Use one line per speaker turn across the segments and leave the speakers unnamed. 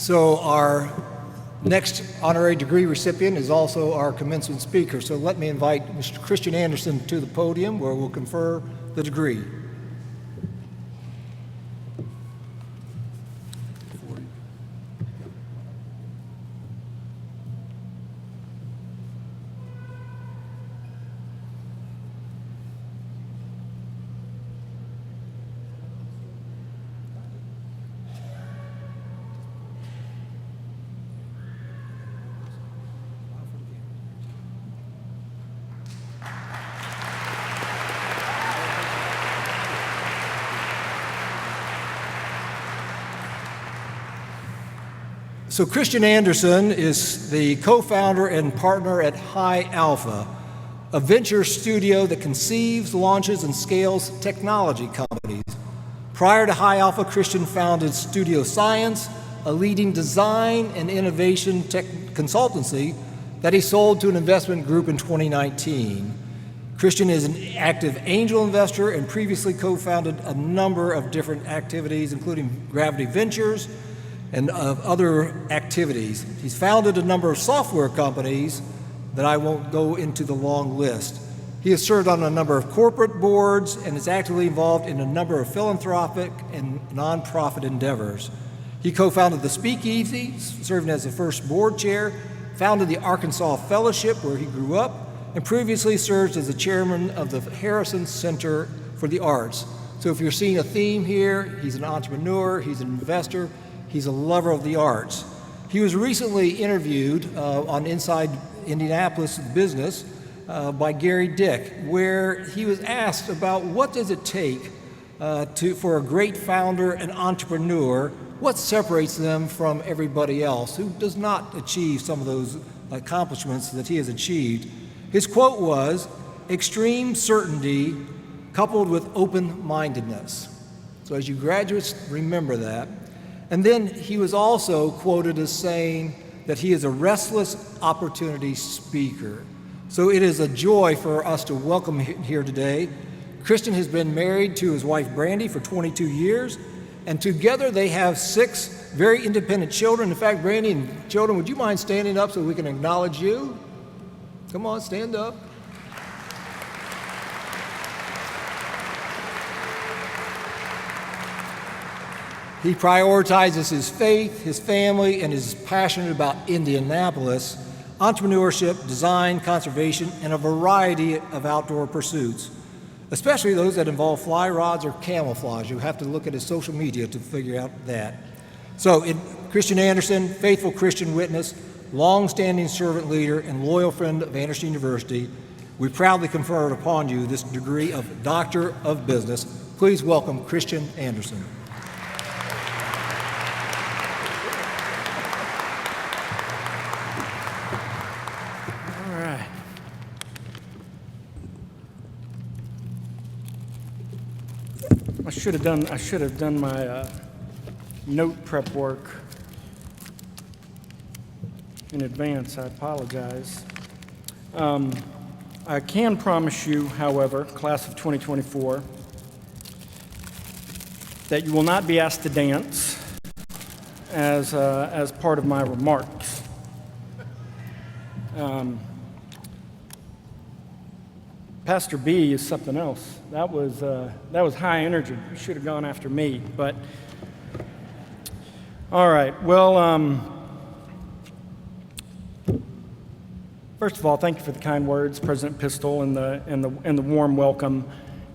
So our next honorary degree recipient is also our commencement speaker. So let me invite Mr. Kristian Andersen to the podium where we'll confer the degree. So Kristian Andersen is the co-founder and partner at High Alpha, a venture studio that conceives, launches, and scales technology companies. Prior to High Alpha, Kristian founded Studio Science, a leading design and innovation tech consultancy that he sold to an investment group in 2019. Kristian is an active angel investor and previously co-founded a number of different activities, including Gravity Ventures, and of other activities. He's founded a number of software companies that I won't go into the long list. He has served on a number of corporate boards and is actively involved in a number of philanthropic and nonprofit endeavors. He co-founded the Speakeasy, serving as the first board chair, founded the Arkansas Fellowship, where he grew up, and previously served as the chairman of the Harrison Center for the Arts. So if you're seeing a theme here, he's an entrepreneur, he's an investor, he's a lover of the arts. He was recently interviewed on Inside Indianapolis Business by Gary Dick, where he was asked about what does it take for a great founder and entrepreneur, what separates them from everybody else who does not achieve some of those accomplishments that he has achieved. His quote was, "Extreme certainty coupled with open-mindedness." So as you graduates, remember that. And then he was also quoted as saying that he is a restless opportunity speaker. So it is a joy for us to welcome him here today. Kristian has been married to his wife Brandy for 22 years, and together they have 6 very independent children. In fact, Brandy and children, would you mind standing up so we can acknowledge you? Come on, stand up. He prioritizes his faith, his family, and is passionate about Indianapolis, entrepreneurship, design, conservation, and a variety of outdoor pursuits, especially those that involve fly rods or camouflage. You have to look at his social media to figure out that. So, Kristian Andersen, faithful Christian witness, long-standing servant leader, and loyal friend of Anderson University, we proudly confer upon you this degree of Doctor of Business. Please welcome Kristian Andersen.
I should have done my note prep work in advance. I apologize. I can promise you, however, class of 2024, that you will not be asked to dance as part of my remarks. Pastor B is something else. That was high energy. You should have gone after me, but all right. Well, first of all, thank you for the kind words, President Pistol, and the warm welcome.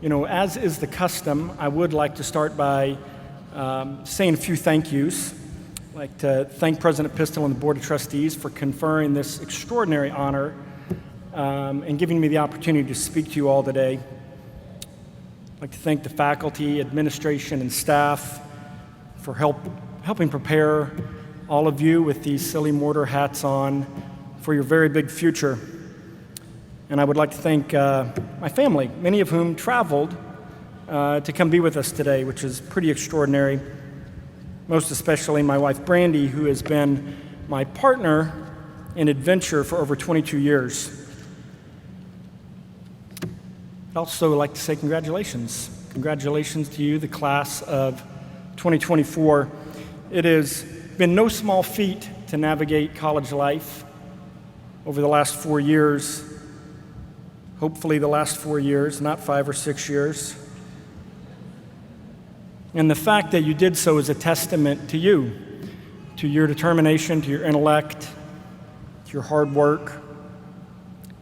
You know, as is the custom, I would like to start by saying a few thank yous. I'd like to thank President Pistol and the Board of Trustees for conferring this extraordinary honor and giving me the opportunity to speak to you all today. I'd like to thank the faculty, administration, and staff for helping prepare all of you with these silly mortar hats on for your very big future. And I would like to thank my family, many of whom traveled to come be with us today, which is pretty extraordinary. Most especially my wife, Brandy, who has been my partner in adventure for over 22 years. I'd also like to say congratulations. Congratulations to you, the class of 2024. It is been no small feat to navigate college life over the last 4 years, hopefully the last 4 years, not 5 or 6 years. And the fact that you did so is a testament to you, to your determination, to your intellect, to your hard work.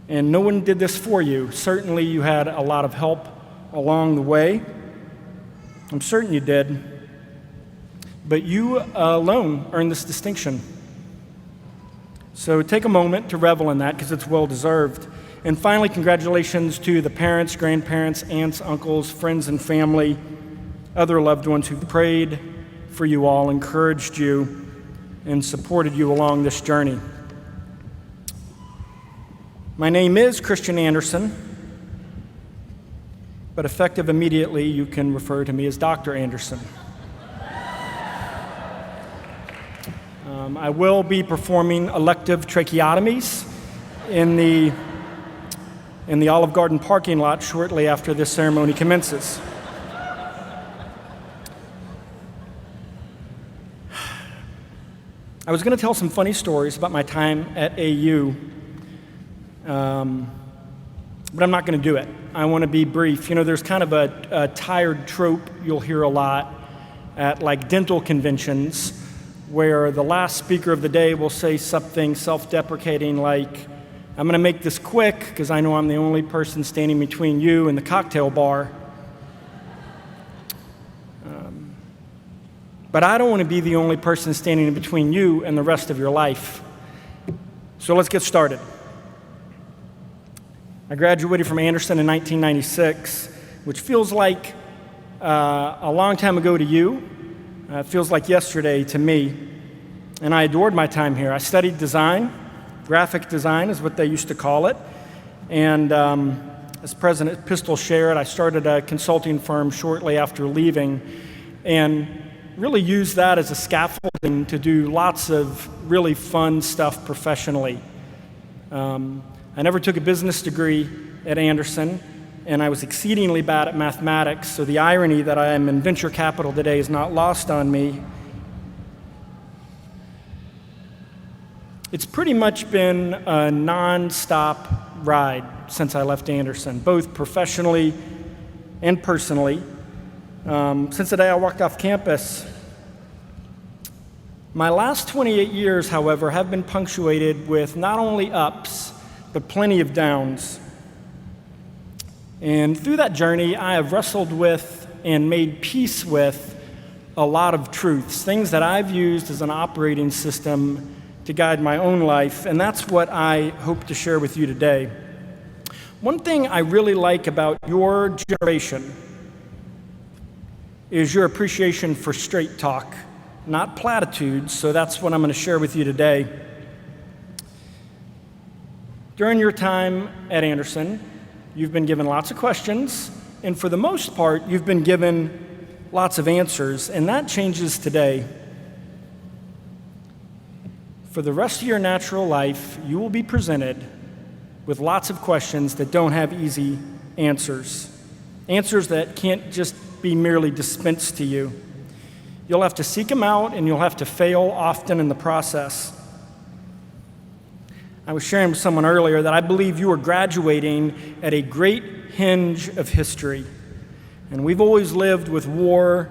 And no one did this for you. Certainly you had a lot of help along the way. I'm certain you did. But you alone earned this distinction. So take a moment to revel in that because it's well deserved. And finally, congratulations to the parents, grandparents, aunts, uncles, friends, and family, other loved ones who prayed for you all, encouraged you, and supported you along this journey. My name is Kristian Andersen, but effective immediately, you can refer to me as Dr. Andersen. I will be performing elective tracheotomies in the Olive Garden parking lot shortly after this ceremony commences. I was going to tell some funny stories about my time at AU, but I'm not going to do it. I want to be brief. You know, there's kind of a tired trope you'll hear a lot at like dental conventions where the last speaker of the day will say something self-deprecating like, I'm going to make this quick because I know I'm the only person standing between you and the cocktail bar. But I don't want to be the only person standing in between you and the rest of your life. So let's get started. I graduated from Andersen in 1996, which feels like a long time ago to you. It feels like yesterday to me. And I adored my time here. I studied design. Graphic design is what they used to call it. And as President Pistol shared, I started a consulting firm shortly after leaving and really used that as a scaffolding to do lots of really fun stuff professionally. I never took a business degree at Andersen, and I was exceedingly bad at mathematics, so the irony that I am in venture capital today is not lost on me. It's pretty much been a non-stop ride since I left Andersen, both professionally and personally. Since the day I walked off campus. My last 28 years, however, have been punctuated with not only ups, but plenty of downs. And through that journey, I have wrestled with and made peace with a lot of truths, things that I've used as an operating system to guide my own life, and that's what I hope to share with you today. One thing I really like about your generation is your appreciation for straight talk, not platitudes, so that's what I'm going to share with you today. During your time at Andersen, you've been given lots of questions, and for the most part, you've been given lots of answers, and that changes today. For the rest of your natural life, you will be presented with lots of questions that don't have easy answers, answers that can't just be merely dispensed to you. You'll have to seek them out, and you'll have to fail often in the process. I was sharing with someone earlier that I believe you are graduating at a great hinge of history. And we've always lived with war,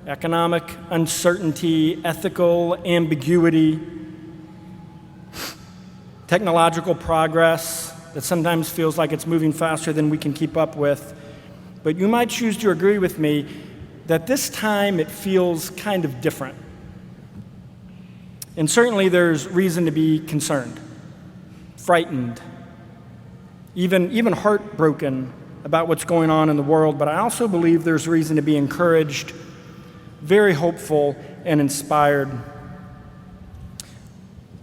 economic uncertainty, ethical ambiguity, technological progress that sometimes feels like it's moving faster than we can keep up with. But you might choose to agree with me that this time it feels kind of different. And certainly there's reason to be concerned, frightened, even heartbroken about what's going on in the world, but I also believe there's reason to be encouraged, very hopeful, and inspired.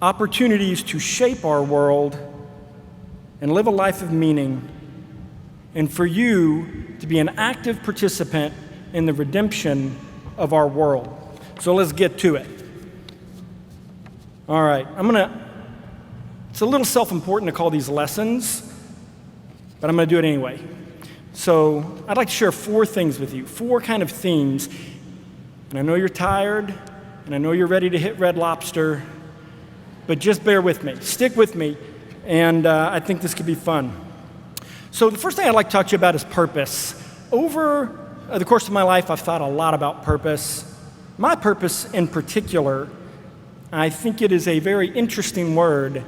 Opportunities to shape our world and live a life of meaning, and for you to be an active participant in the redemption of our world. So let's get to it. All right, it's a little self-important to call these lessons, but I'm going to do it anyway. So I'd like to share 4 things with you, 4 kind of themes. And I know you're tired, and I know you're ready to hit Red Lobster, but just bear with me. Stick with me, and I think this could be fun. So the first thing I'd like to talk to you about is purpose. Over the course of my life, I've thought a lot about purpose. My purpose in particular, I think it is a very interesting word,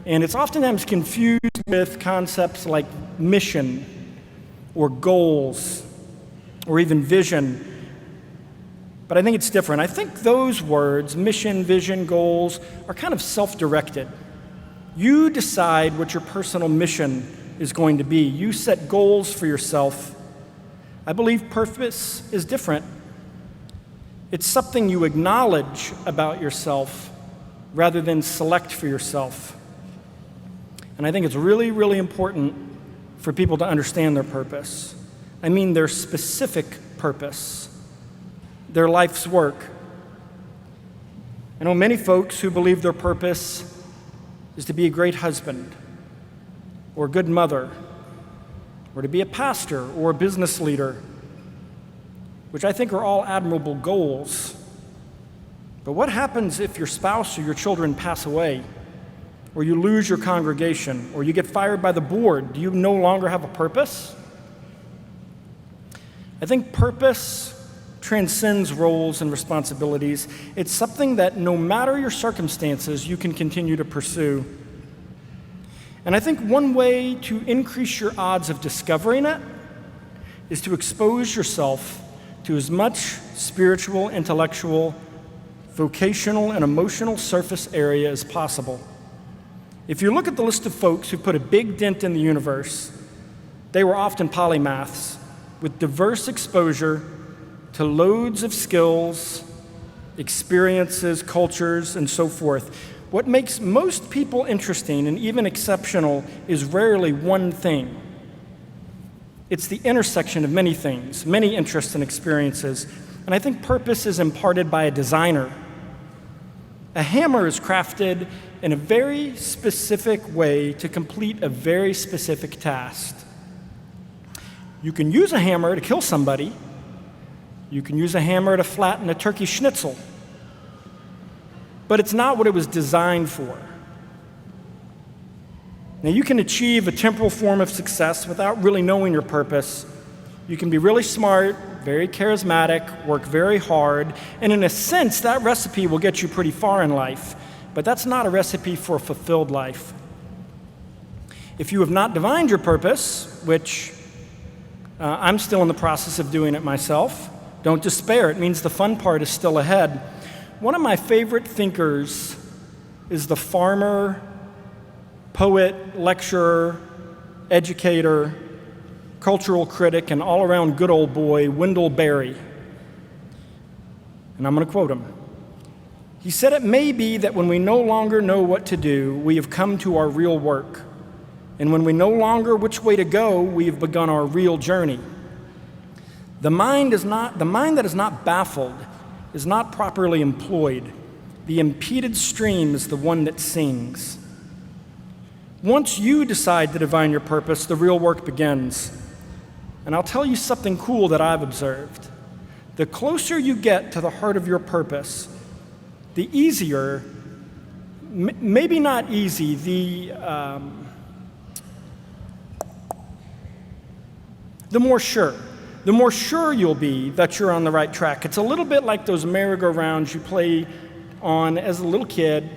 and it's oftentimes confused with concepts like mission or goals or even vision. But I think it's different. I think those words, mission, vision, goals, are kind of self-directed. You decide what your personal mission is going to be. You set goals for yourself. I believe purpose is different. It's something you acknowledge about yourself rather than select for yourself. And I think it's really, really important for people to understand their purpose. I mean their specific purpose, their life's work. I know many folks who believe their purpose is to be a great husband or a good mother or to be a pastor or a business leader, which I think are all admirable goals. But what happens if your spouse or your children pass away, or you lose your congregation, or you get fired by the board? Do you no longer have a purpose? I think purpose transcends roles and responsibilities. It's something that no matter your circumstances, you can continue to pursue. And I think one way to increase your odds of discovering it is to expose yourself to as much spiritual, intellectual, vocational, and emotional surface area as possible. If you look at the list of folks who put a big dent in the universe, they were often polymaths with diverse exposure to loads of skills, experiences, cultures, and so forth. What makes most people interesting and even exceptional is rarely one thing. It's the intersection of many things, many interests and experiences. And I think purpose is imparted by a designer. A hammer is crafted in a very specific way to complete a very specific task. You can use a hammer to kill somebody. You can use a hammer to flatten a turkey schnitzel. But it's not what it was designed for. Now, you can achieve a temporal form of success without really knowing your purpose. You can be really smart, very charismatic, work very hard, and in a sense, that recipe will get you pretty far in life. But that's not a recipe for a fulfilled life. If you have not divined your purpose, which I'm still in the process of doing it myself, don't despair. It means the fun part is still ahead. One of my favorite thinkers is the farmer, poet, lecturer, educator, cultural critic, and all-around good old boy, Wendell Berry. And I'm going to quote him. He said, "It may be that when we no longer know what to do, we have come to our real work. And when we no longer which way to go, we have begun our real journey. The mind that is not baffled is not properly employed. The impeded stream is the one that sings." Once you decide to divine your purpose, the real work begins. And I'll tell you something cool that I've observed. The closer you get to the heart of your purpose, the easier, maybe not easy, the more sure you'll be that you're on the right track. It's a little bit like those merry-go-rounds you play on as a little kid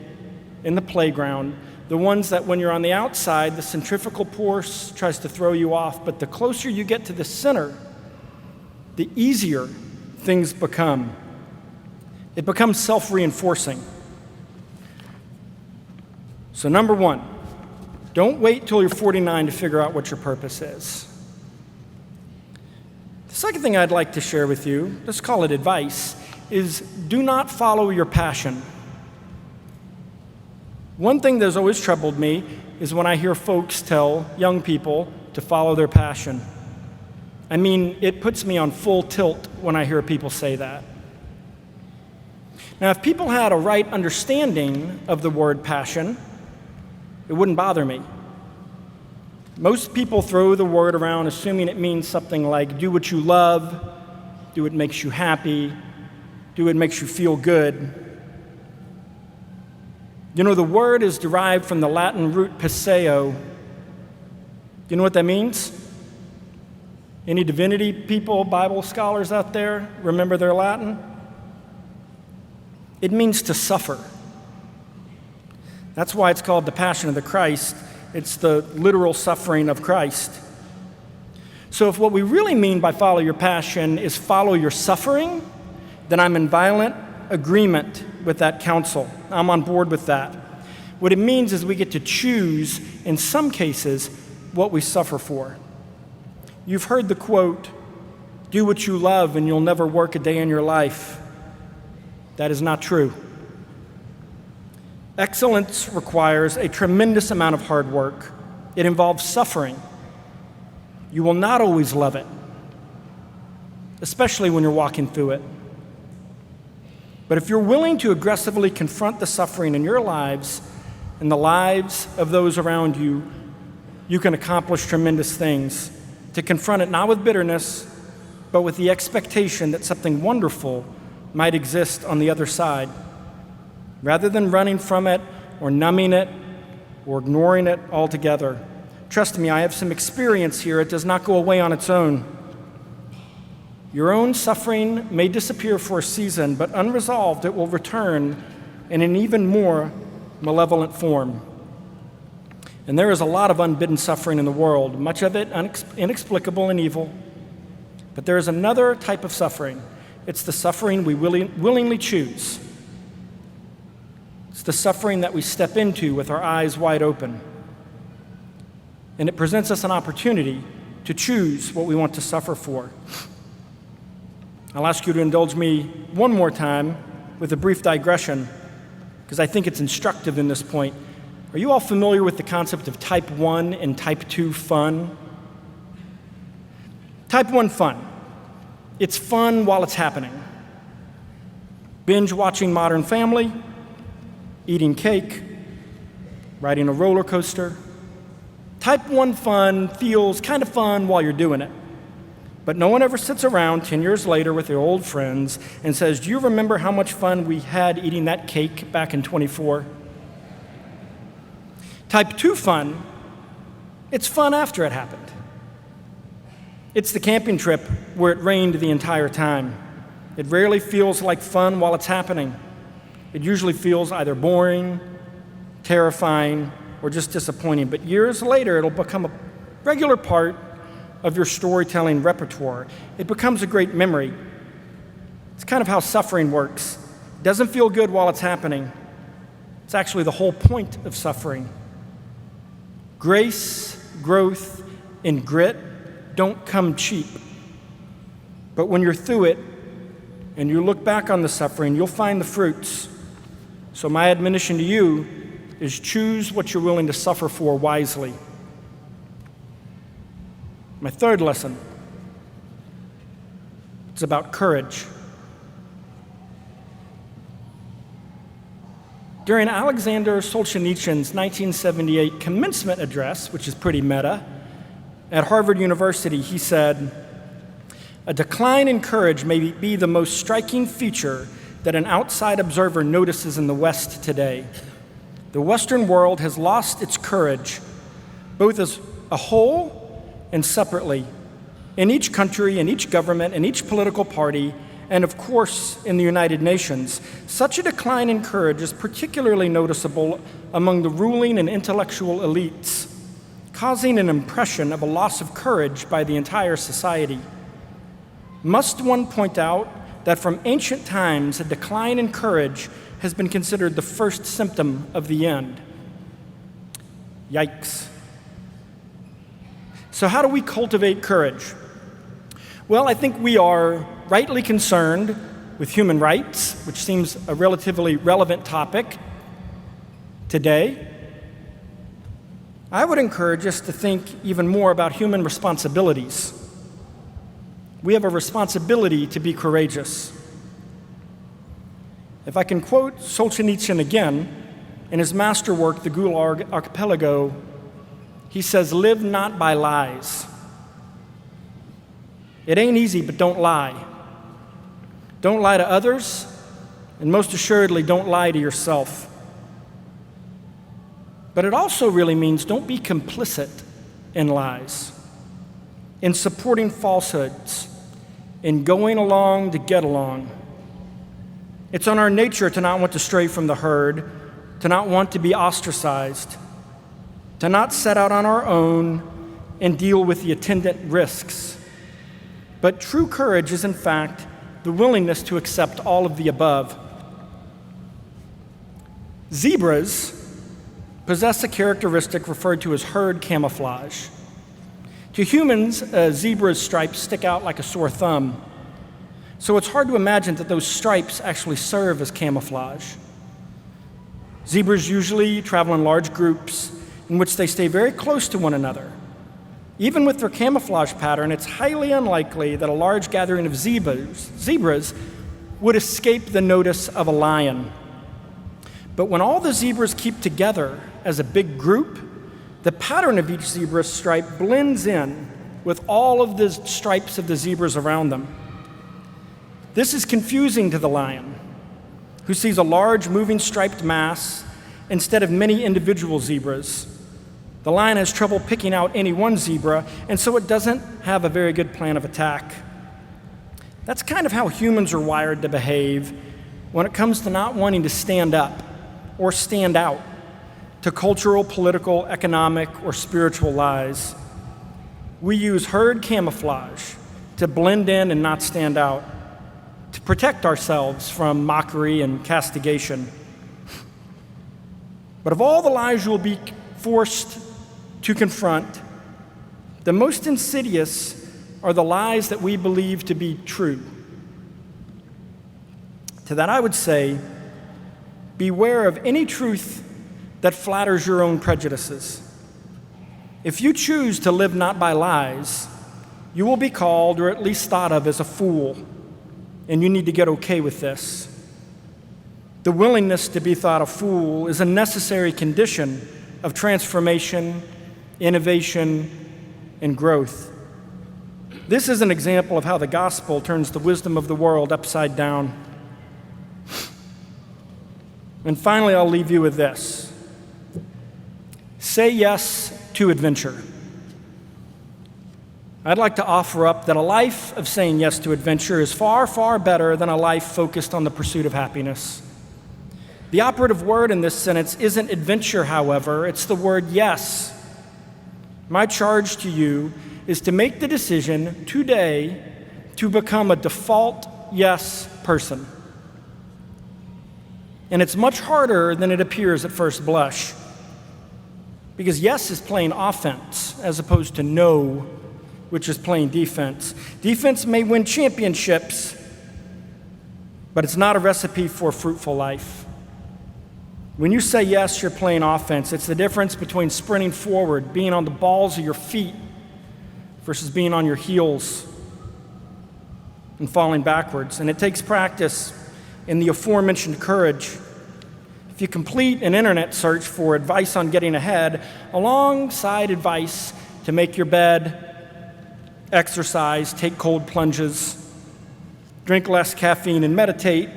in the playground, the ones that when you're on the outside, the centrifugal force tries to throw you off, but the closer you get to the center, the easier things become. It becomes self-reinforcing. So number one, don't wait till you're 49 to figure out what your purpose is. The second thing I'd like to share with you, let's call it advice, is do not follow your passion. One thing that's always troubled me is when I hear folks tell young people to follow their passion. I mean, it puts me on full tilt when I hear people say that. Now, if people had a right understanding of the word passion, it wouldn't bother me. Most people throw the word around assuming it means something like do what you love, do what makes you happy, do what makes you feel good. You know, the word is derived from the Latin root passeo. You know what that means? Any divinity people, Bible scholars out there, remember their Latin? It means to suffer. That's why it's called the Passion of the Christ. It's the literal suffering of Christ. So if what we really mean by follow your passion is follow your suffering, then I'm in violent agreement with that counsel. I'm on board with that. What it means is we get to choose, in some cases, what we suffer for. You've heard the quote, "Do what you love and you'll never work a day in your life." That is not true. Excellence requires a tremendous amount of hard work. It involves suffering. You will not always love it, especially when you're walking through it. But if you're willing to aggressively confront the suffering in your lives and the lives of those around you, you can accomplish tremendous things. To confront it not with bitterness, but with the expectation that something wonderful might exist on the other side. Rather than running from it or numbing it or ignoring it altogether. Trust me, I have some experience here. It does not go away on its own. Your own suffering may disappear for a season, but unresolved, it will return in an even more malevolent form. And there is a lot of unbidden suffering in the world, much of it inexplicable and evil. But there is another type of suffering. It's the suffering we willingly choose. It's the suffering that we step into with our eyes wide open. And it presents us an opportunity to choose what we want to suffer for. I'll ask you to indulge me one more time with a brief digression, because I think it's instructive in this point. Are you all familiar with the concept of type 1 and type 2 fun? Type 1 fun. It's fun while it's happening. Binge watching Modern Family, eating cake, riding a roller coaster. Type 1 fun feels kind of fun while you're doing it. But no one ever sits around 10 years later with their old friends and says, "Do you remember how much fun we had eating that cake back in 24? Type 2 fun, it's fun after it happened. It's the camping trip where it rained the entire time. It rarely feels like fun while it's happening. It usually feels either boring, terrifying, or just disappointing. But years later, it'll become a regular part of your storytelling repertoire. It becomes a great memory. It's kind of how suffering works. It doesn't feel good while it's happening. It's actually the whole point of suffering. Grace, growth, and grit don't come cheap. But when you're through it and you look back on the suffering, you'll find the fruits. So my admonition to you is choose what you're willing to suffer for wisely. My third lesson, it's about courage. During Alexander Solzhenitsyn's 1978 commencement address, which is pretty meta, at Harvard University, he said, "A decline in courage may be the most striking feature that an outside observer notices in the West today. The Western world has lost its courage, both as a whole and separately, in each country, in each government, in each political party, and of course in the United Nations. Such a decline in courage is particularly noticeable among the ruling and intellectual elites, causing an impression of a loss of courage by the entire society. Must one point out that from ancient times, a decline in courage has been considered the first symptom of the end." Yikes. So how do we cultivate courage? Well, I think we are rightly concerned with human rights, which seems a relatively relevant topic today. I would encourage us to think even more about human responsibilities. We have a responsibility to be courageous. If I can quote Solzhenitsyn again, in his masterwork, The Gulag Archipelago, he says, "Live not by lies." It ain't easy, but don't lie. Don't lie to others, and most assuredly, don't lie to yourself. But it also really means don't be complicit in lies, in supporting falsehoods, in going along to get along. It's on our nature to not want to stray from the herd, to not want to be ostracized, to not set out on our own and deal with the attendant risks. But true courage is, in fact, the willingness to accept all of the above. Zebras possess a characteristic referred to as herd camouflage. To humans, a zebra's stripes stick out like a sore thumb. So it's hard to imagine that those stripes actually serve as camouflage. Zebras usually travel in large groups in which they stay very close to one another. Even with their camouflage pattern, it's highly unlikely that a large gathering of zebras would escape the notice of a lion. But when all the zebras keep together as a big group, the pattern of each zebra's stripe blends in with all of the stripes of the zebras around them. This is confusing to the lion, who sees a large moving striped mass instead of many individual zebras. The lion has trouble picking out any one zebra, and so it doesn't have a very good plan of attack. That's kind of how humans are wired to behave when it comes to not wanting to stand up or stand out to cultural, political, economic, or spiritual lies. We use herd camouflage to blend in and not stand out, to protect ourselves from mockery and castigation. But of all the lies you will be forced to confront, the most insidious are the lies that we believe to be true. To that I would say, beware of any truth that flatters your own prejudices. If you choose to live not by lies, you will be called, or at least thought of, as a fool, and you need to get okay with this. The willingness to be thought a fool is a necessary condition of transformation, innovation, and growth. This is an example of how the gospel turns the wisdom of the world upside down. And finally, I'll leave you with this. Say yes to adventure. I'd like to offer up that a life of saying yes to adventure is far, far better than a life focused on the pursuit of happiness. The operative word in this sentence isn't adventure, however, it's the word yes. My charge to you is to make the decision today to become a default yes person. And it's much harder than it appears at first blush, because yes is playing offense as opposed to no, which is playing defense. Defense may win championships, but it's not a recipe for a fruitful life. When you say yes, you're playing offense. It's the difference between sprinting forward, being on the balls of your feet, versus being on your heels and falling backwards. And it takes practice in the aforementioned courage. If you complete an internet search for advice on getting ahead, alongside advice to make your bed, exercise, take cold plunges, drink less caffeine, and meditate,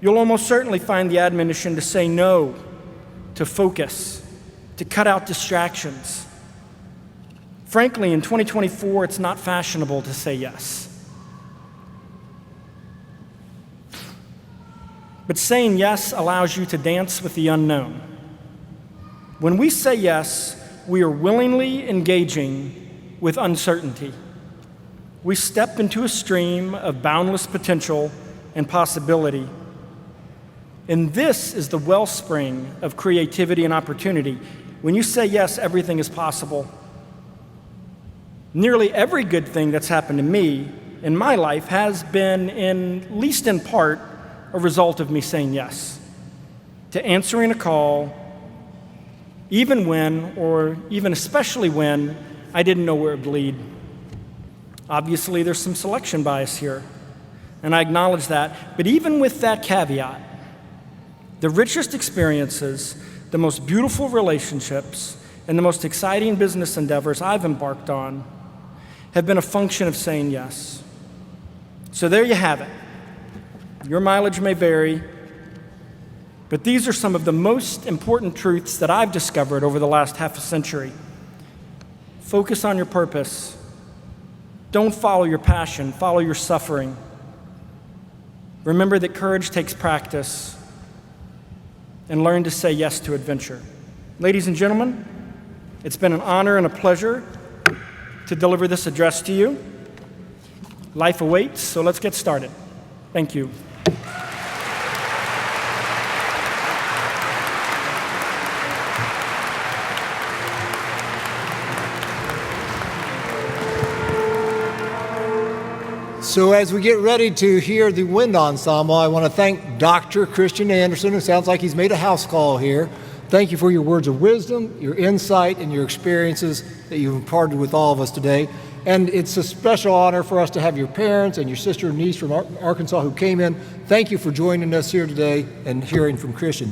you'll almost certainly find the admonition to say no, to focus, to cut out distractions. Frankly, in 2024, it's not fashionable to say yes. But saying yes allows you to dance with the unknown. When we say yes, we are willingly engaging with uncertainty. We step into a stream of boundless potential and possibility. And this is the wellspring of creativity and opportunity. When you say yes, everything is possible. Nearly every good thing that's happened to me in my life has been, at least in part, a result of me saying yes to answering a call, even when, or even especially when, I didn't know where it would lead. Obviously, there's some selection bias here, and I acknowledge that. But even with that caveat, the richest experiences, the most beautiful relationships, and the most exciting business endeavors I've embarked on have been a function of saying yes. So there you have it. Your mileage may vary, But these are some of the most important truths that I've discovered over the last half a century. Focus on your purpose. Don't follow your passion, follow your suffering. Remember that courage takes practice, and learn to say yes to adventure. Ladies and gentlemen, it's been an honor and a pleasure to deliver this address to you. Life awaits, so let's get started. Thank you.
So as we get ready to hear the wind ensemble, I want to thank Dr. Kristian Andersen, who sounds like he's made a house call here. Thank you for your words of wisdom, your insight, and your experiences that you've imparted with all of us today. And it's a special honor for us to have your parents and your sister and niece from Arkansas who came in. Thank you for joining us here today and hearing from Kristian.